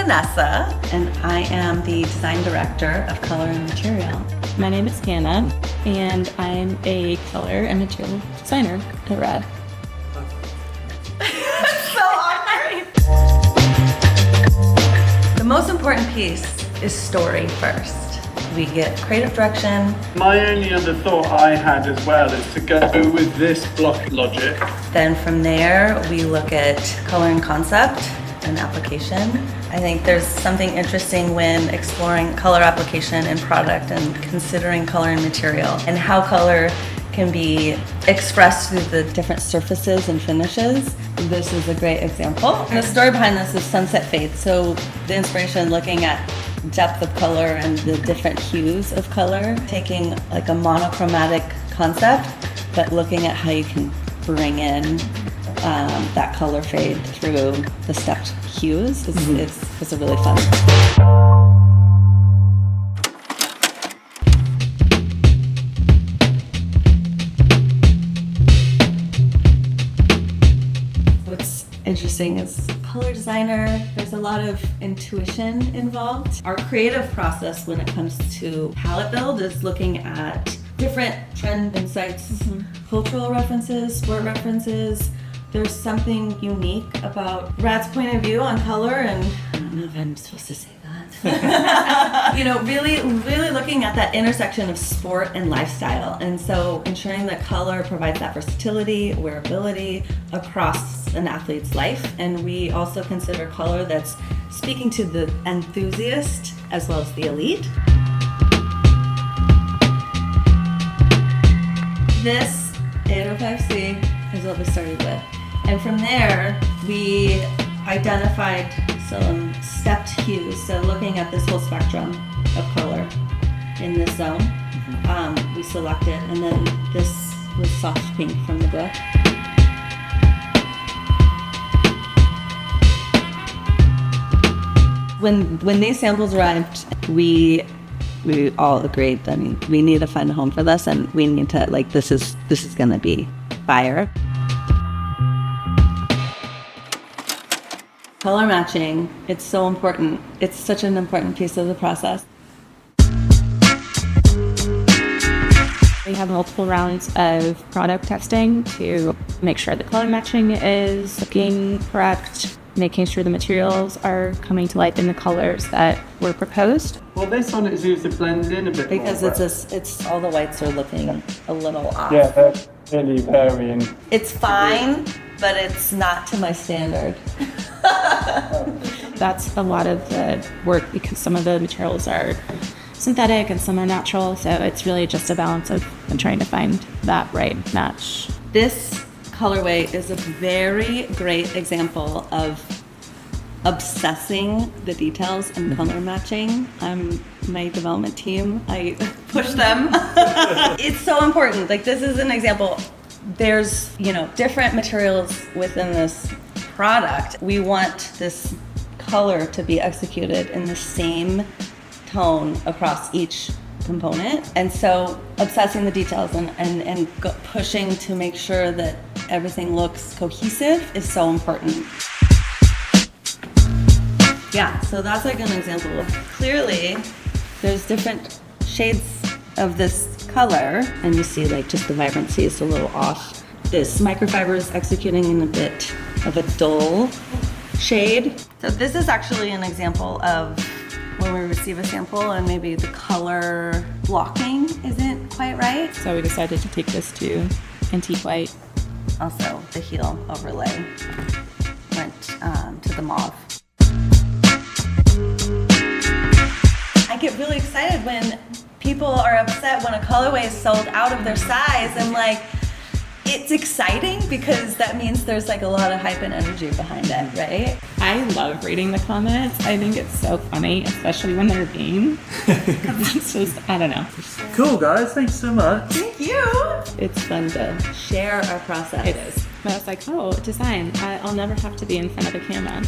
Vanessa, and I am the Design Director of Color and Material. My name is Hannah, and I'm a color and material designer at R.A.D. So awkward. The most important piece is story first. We get creative direction. My only other thought I had as well is to go with this block logic. Then from there, we look at color and concept and application. I think there's something interesting when exploring color application in product and considering color and material and how color can be expressed through the different surfaces and finishes. This is a great example. And the story behind this is sunset fade. So the inspiration looking at depth of color and the different hues of color, taking like a monochromatic concept, but looking at how you can bring in that color fade through the stepped hues is a really fun. What's interesting is color designer, there's a lot of intuition involved. Our creative process when it comes to palette build is looking at different trend insights, cultural references, sport references. There's something unique about R.A.D's point of view on color, and I don't know if I'm supposed to say that. Really looking at that intersection of sport and lifestyle. And so ensuring that color provides that versatility, wearability across an athlete's life. And we also consider color that's speaking to the enthusiast as well as the elite. This 805C is what we started with. And from there, we identified some stepped hues. So looking at this whole spectrum of color in this zone, we selected, and then this was soft pink from the book. When these samples arrived, we all agreed, we need to find a home for this, and we need to, this is gonna be fire. Color matching, it's so important. It's such an important piece of the process. We have multiple rounds of product testing to make sure the color matching is looking correct, making sure the materials are coming to life in the colors that were proposed. Well, this one it seems to blend in a bit because more. it's all the whites are looking a little off. Yeah, that's really varying. It's fine, but it's not to my standard. That's a lot of the work because some of the materials are synthetic and some are natural, so it's really just a balance of trying to find that right match. This colorway is a very great example of obsessing the details and color matching. My development team, I push them. It's so important. This is an example. There's, different materials within this product. We want this color to be executed in the same tone across each component. And so obsessing the details and pushing to make sure that everything looks cohesive is so important. Yeah, so that's an example. Clearly, there's different shades of this color, and you see just the vibrancy is a little off. This microfiber is executing in a bit of a dull shade. So this is actually an example of when we receive a sample and maybe the color blocking isn't quite right. So we decided to take this to antique white. Also, the heel overlay went to the mauve. I get really excited when people are upset when a colorway is sold out of their size. I'm it's exciting because that means there's a lot of hype and energy behind it, right? I love reading the comments. I think it's so funny, especially when they're mean. It's just, I don't know. Cool, guys. Thanks so much. Thank you. It's fun to share our process. It is. But I was like, oh, design. I'll never have to be in front of a camera.